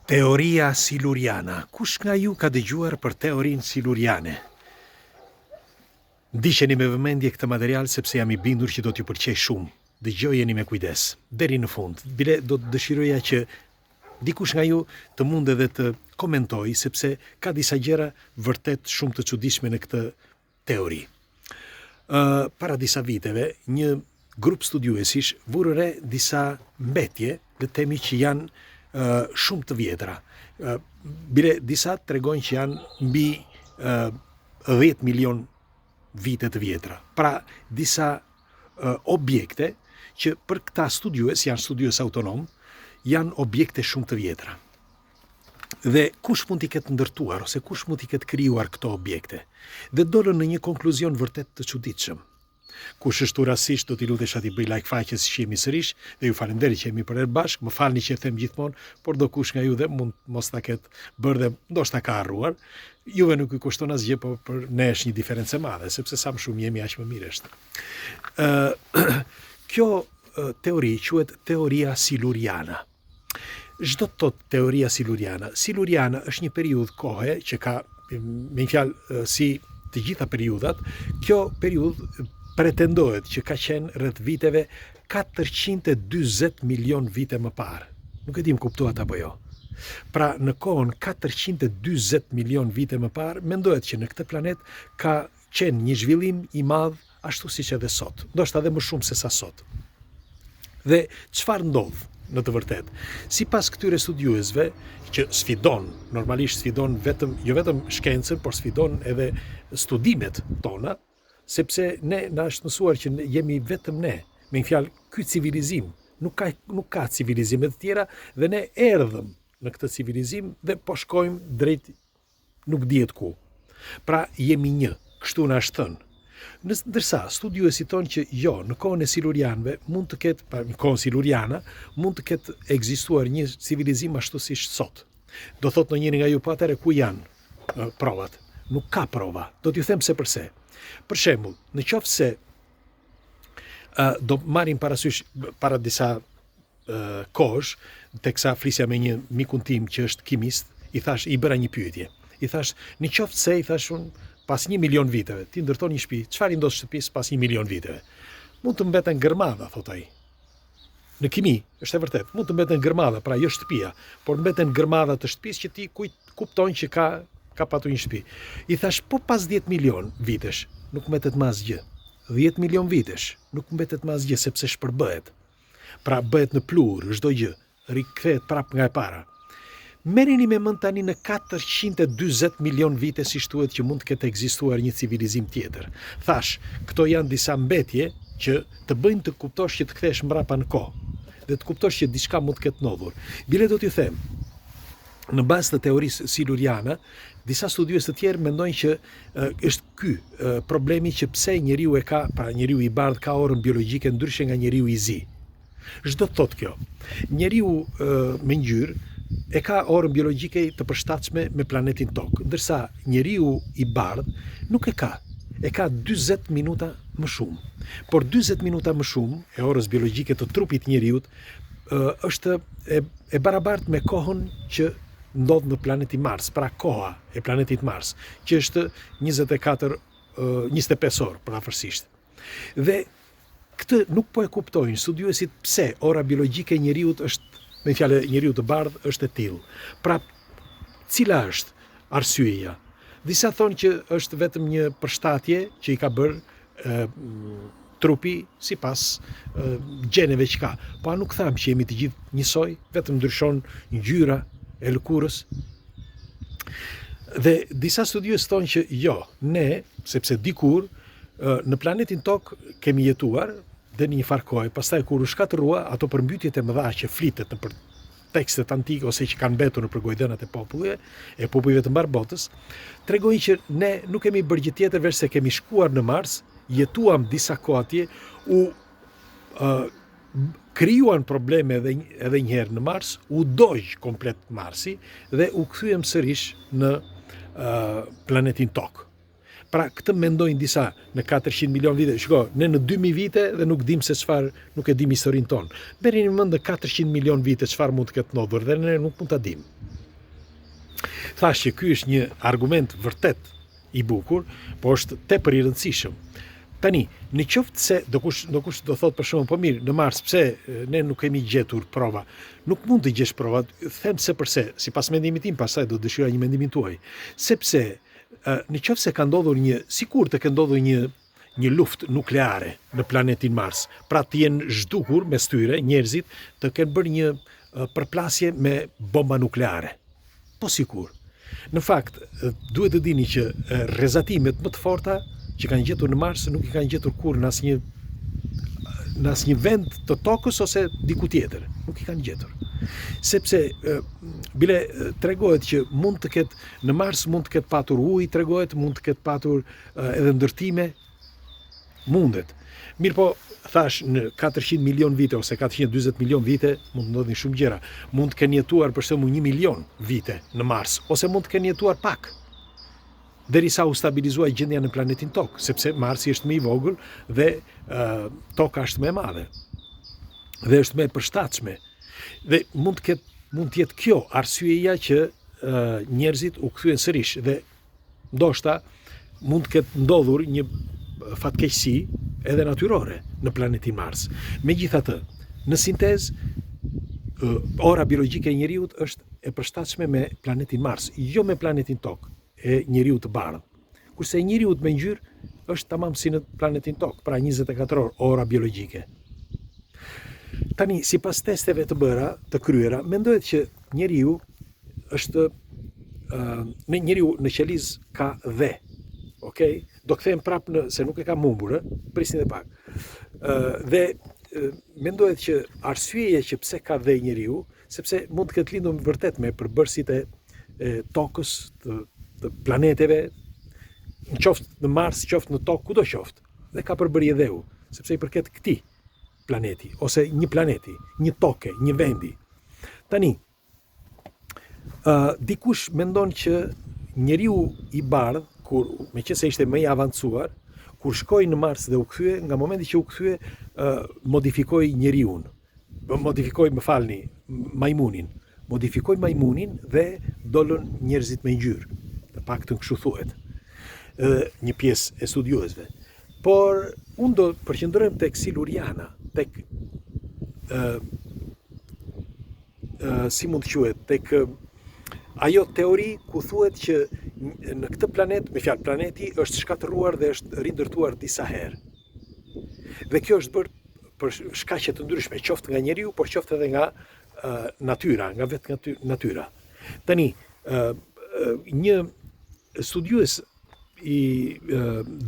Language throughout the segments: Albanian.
Teoria siluriana. Kush nga ju ka dëgjuar për teorinë siluriane? Ndiqeni me vëmendje këtë material sepse jam I bindur që do t'ju pëlqej shumë. Dëgjojeni me kujdes, deri në fund. Bile do të dëshiroja që dikush nga ju të mund edhe të komentoj, sepse ka disa gjëra vërtet shumë të çuditshme në këtë teori. Para disa viteve, një grup studiuesish vurë re disa mbetje, le të themi që janë shumë të vjetra. Bile disa tregojnë që janë mbi 10 milion vite të vjetra. Pra disa objekte që për këta studiues, janë studiues autonom, janë objekte shumë të vjetra. Dhe kush mund t'i ketë ndërtuar ose kush mund t'i ketë krijuar këto objekte? Dhe dolën në një konkluzion vërtet të çuditshëm. Kush është rastësisht do t'i lutesh aty bëj like faqes që jemi sërish dhe ju falenderoj që jemi për herë bashkë, më falni që e them gjithmonë, por do kush nga ju dhe mund mos ta ketë bërë dhe ndoshta ka harruar. Juve nuk I kushton asgjë, por për ne është një diferencë e madhe, sepse sa më shumë jemi aq më mirë është. Kjo teori quhet teoria siluriana. Çdo të thotë teoria siluriana. Siluriana është një periudhë kohe që ka, me një fjalë, si të gjitha periudhat, kjo periudhë pretendohet që ka qenë rreth viteve 440 milion vite më parë. Nuk e di më kuptuat apo jo. Pra në kohën 440 milion vite më parë, mendohet që në këtë planet ka qenë një zhvillim I madh ashtu siç edhe sot. Ndoshta edhe më shumë se sa sot. Dhe çfarë ndodh në të vërtetë? Sipas këtyre studiuesve që normalisht sfidon jo vetëm shkencën, por sfidon edhe studimet tona, sepse ne na është mësuar që jemi vetëm ne. Me një fjalë, ky civilizim nuk ka civilizime të tjera dhe ne erdhëm në këtë civilizim dhe po shkojmë drejt nuk dihet ku. Pra jemi një, kështu na është thënë. Ndërsa studiuesit thonë që jo, në kohën e silurianëve mund të ketë, në kohën siluriana, mund të ketë ekzistuar një civilizim ashtu siç sot. Do thotë në njëri nga ju, po atëre ku janë provat? Nuk ka prova. Do t'ju them se përse. Për shembull, në qoftë se do marrim parasysh para disa kohësh, teksa flisja me një mikun tim që është kimist, I bëra një pyetje. I thash, në qoftë se, I thash unë, pas 1 milion viteve, ti ndërton një shtëpi, çfarë I ndodh shtëpisë pas 1 milion viteve? Mund të mbeten gërmadha, thot ai. Në kimi, është e vërtet, mund të mbeten gërmadha, pra jo shtëpia, por mbeten gërmadha të shtëpisë që ti kupton që ka patur një shtëpi. I thash, po pas 10 milion vitesh, nuk mbetet më asgjë. 10 milion vitesh, nuk mbetet më asgjë sepse shpërbëhet. Pra bëhet në plur, çdo gjë, rikthehet prapë nga e para. Merreni me mend tani në 440 milion vite si thuhet që mund të ketë ekzistuar një civilizim tjetër. Thash, këto janë disa mbetje që të bëjnë të kuptosh që të kthesh mbrapa në kohë dhe të kuptosh që diçka mund të ketë ndodhur. Bile do t'ju them, në bazë të teorisë siluriane, disa studiues të tjerë mendojnë që është ky problemi që pse njeriu njeriu I bardh ka orën biologjike ndryshe nga njeriu I zi. Ç'do të thotë kjo? Njeriu me ngjyrë e ka orën biologjike të përshtatshme me planetin Tokë, ndërsa njeriu I bardh nuk e ka. E ka 40 minuta më shumë. Por 40 minuta më shumë e orës biologjike të trupit njeriut është e barabartë me kohën që ndodh në planetin Mars, pra koha e planetit Mars, që është 25 orë përafërsisht. Dhe këtë nuk po e kuptojnë studiuesit pse ora biologjike e njeriut është, me fjalë njeriu të bardh është e tillë. Pra, cila është arsyeja? Disa thonë që është vetëm një përshtatje që I ka bërë trupi sipas gjeneve që ka. Po a nuk tham që jemi të gjithë njësoj, vetëm ndryshon ngjyra e lëkurës. Dhe disa studiues thonë që jo, ne, sepse dikur në planetin Tokë kemi jetuar dhe në një farë kohë, pastaj kur u shkatërrua, ato përmbytjet e mëdha që flitet në tekstet antike ose që kanë mbetur në përgojdënat e popujve të mbar botës, tregojnë që ne nuk kemi bërë gjë tjetër veç se kemi shkuar në Mars, jetuam disa kohë atje, u krijuan probleme edhe një herë në Mars, u dogj komplet Marsi dhe u kthyem sërish në planetin Tokë. Pra këtë mendojnë disa në 400 milion vite. Shiko, ne në 2000 vite dhe nuk dim se çfarë, nuk e dim historinë tonë. Berini mend në 400 milion vite çfarë mund të ketë ndodhur dhe ne nuk mund ta dim. Thash që ky është një argument vërtet i bukur, po është tepër i rëndësishëm. Tani, në qoftë se do kush do thotë për shembull, po mirë, në Mars pse ne nuk kemi gjetur prova? Nuk mund të gjesh prova, them se përse, sipas mendimit tim, pastaj do dëshira një mendimin tuaj. Sepse në qoftë se ka ndodhur sikur të ka ndodhur një luftë nukleare në planetin Mars, pra të jenë zhdukur mes tyre njerëzit të kenë bërë një përplasje me bomba nukleare. Po sikur. Në fakt, duhet të dini që rrezatimet më të forta që kanë gjetur në Mars nuk i kanë gjetur kurrë në asnjë vend të tokës ose diku tjetër. Nuk i kanë gjetur. Sepse bile tregohet që mund të ketë në Mars mund të ketë patur ujë, tregohet mund të ketë patur edhe ndërtime. Mundet. Mirë po, thash, në 400 milion vite ose 420 milion vite mund të ndodhin shumë gjëra. Mund të kenë jetuar për shembull 1 milion vite në Mars, ose mund të kenë jetuar pak, derisa u stabilizuai gjendja në planetin Tokë, sepse Marsi është më i vogël dhe Toka është më e madhe. Dhe është më e përshtatshme. Dhe mund të jetë kjo arsyeja që njerëzit u kthyen sërish dhe ndoshta mund të ketë ndodhur një fatkeqësi edhe natyrore në planetin Mars. Megjithatë, në sintezë, ora biologjike e njeriut është e përshtatshme me planetin Mars, jo me planetin Tokë e njeriut të bardhë. Kurse njeriut me ngjyrë është tamam si në planetin Tokë, pra 24 orë ora biologjike. Tani, sipas testeve të bëra, të kryera, mendohet që njeriu është njeriu në qeliz ka dhe. Okej? Do kthehem prapë se nuk e kam humbur, prisni edhe pak. Dhe mendohet që arsyeja që pse ka dhe njeriu, sepse mund të ketë lindur vërtet me përbërësit e tokës, të planeteve, në qoftë në Mars, qoftë në Tokë, kudo qoftë. Dhe ka përbërje dheu, sepse i përket këtij planeti, ose një planeti, një toke, një vendi. Tani, dikush mendon që njeriu i bardhë, meqense ishte më i avancuar, kur shkoi në Mars dhe u kthye, nga momenti që u kthye, modifikoi njeriun. Modifikoi, më falni, majmunin. Modifikoi majmunin dhe dolën njerëzit me ngjyrë. Të paktën kështu thuhet. Një pjesë e studiuesve. Por unë do përqendrohem tek Siluriana, tek si mund të quhet, tek ajo teori ku thuhet që në këtë planet, me fjalë planeti, është shkatëruar dhe është rindërtuar disa herë. Dhe kjo është bërë për shkaqe të ndryshme, qoftë nga njeriu, por qoftë edhe nga natyra, nga vetë natyra. Tani, një studiues i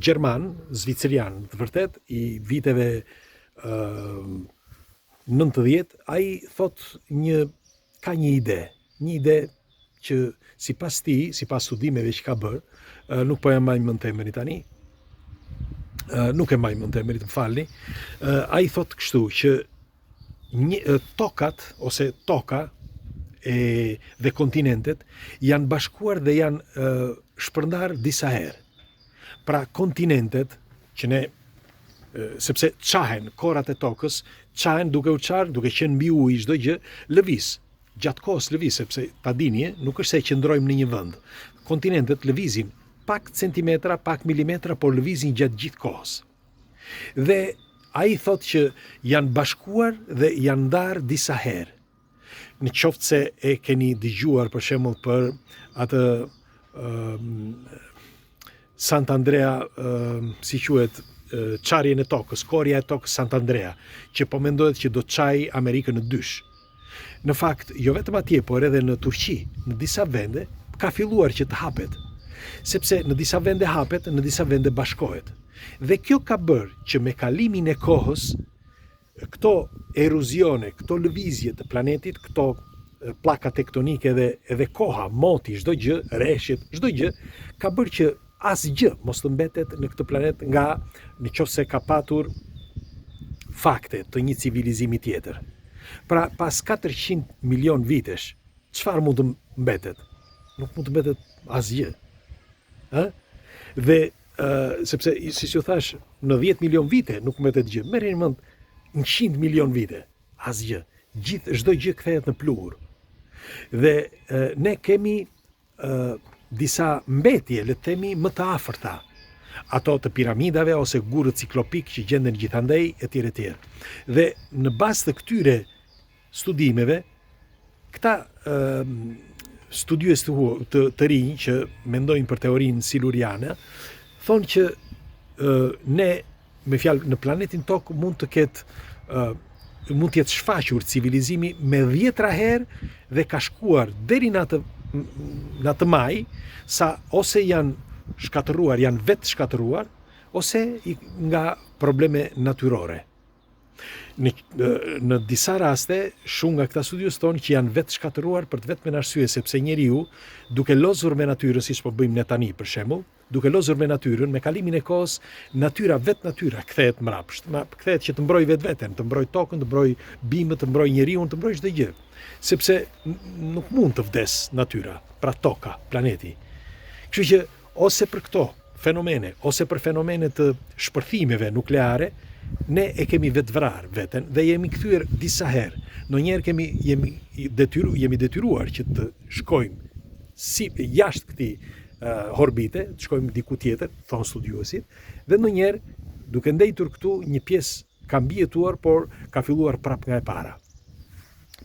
gjerman, zvicerian, të vërtet, i viteve 90, ai thot ka një ide që sipas tij, sipas studimeve që ka bërë, nuk po e mbaj mend emrin tani. Nuk e mbaj mend emrin, më falni. Ai thot kështu që tokat ose toka dhe kontinentet janë bashkuar dhe janë shpërndar disa herë. Pra kontinentet që ne sepse qahen korat e tokës, qahen duke u qarë, duke qenë mbi ujë çdo gjë, lëviz. Gjatë kohës lëviz, sepse ta dini, nuk është se qëndrojmë në një vend. Kontinentet lëvizin pak centimetra, pak milimetra, por lëvizin gjatë gjithë kohës. Dhe ai thotë që janë bashkuar dhe janë ndarë disa herë. Në qoftë se e keni dëgjuar për shembull për atë Sant'Andrea, si quhet, qarjen e tokës, korja e tokës Sant'Andrea, që po mendohet që do të çajë Amerikën në dysh. Në fakt, jo vetëm atje, por edhe në Turqi, në disa vende, ka filluar që të hapet. Sepse në disa vende hapet, në disa vende bashkohet. Dhe kjo ka bërë që me kalimin e kohës, këto erozione, këto lëvizje të planetit, këto pllaka tektonike edhe koha, moti, çdo gjë, rreshtet, çdo gjë, ka bërë që asgjë mos të mbetet në këtë planet nga nëse ka patur fakte të një civilizimi tjetër. Pra pas 400 milion vitesh, çfarë mund të mbetet? Nuk mund të mbetet asgjë. Dhe sepse si ju thash, në 10 milion vite nuk mbetet gjë. Merrni mend 100 milion vite, asgjë. Çdo gjë kthehet në pluhur. Dhe ne kemi disa mbetje, le të themi, më të afërta. Ato të piramidave ose gurët ciklopik që gjenden gjithandej etj etj. Dhe në bazë të këtyre studimeve, këta studiues të rinj që mendojnë për teorinë siluriane, thonë që ne, me fjalë, në planetin Tokë mund të jetë shfaqur civilizimi me 10 herë dhe ka shkuar deri në atë maj, sa ose janë shkatëruar, janë vetë shkatëruar, ose nga probleme natyrore. Në disa raste, shumë nga këta studius thonë që janë vetë shkatëruar për të vetëm arsye sepse njeriu, duke lozur me natyrën, siç po bëjmë ne tani për shembull, duke lozur me natyrën, me kalimin e kohës, natyra kthehet mbrapsht. Kthehet që të mbrojë vetveten, të mbrojë tokën, të mbrojë bimët, të mbrojë njeriu, të mbrojë çdo gjë. Sepse nuk mund të vdes natyra, pra toka, planeti. Kështu që ose për këto fenomene, ose për fenomene të shpërthimeve nukleare, ne e kemi vetë vrarë veten dhe jemi kthyer disa herë. Ndonjëherë jemi detyruar që të shkojmë jashtë këtij orbite, të shkojmë diku tjetër, thon studiuesit, dhe ndonjëherë duke ndëjtur këtu një pjesë ka mbijetuar, por ka filluar prapë nga e para.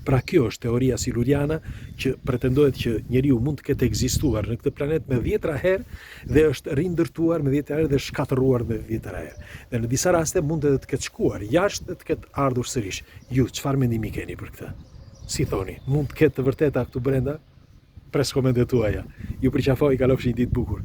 Pra kjo është teoria siluriana që pretendohet që njeriu mund të ketë ekzistuar në këtë planet me 10 herë dhe është rindërtuar me 10 herë dhe shkatëruar me 10 herë. Dhe në disa raste mund edhe të ketë shkuar jashtë dhe të ketë ardhur sërish. Ju, çfarë mendimi keni për këtë? Si thoni, mund të ketë të vërteta këtu brenda? Pres komentet tuaja. Ju përqafoj, kalofshi një ditë bukur.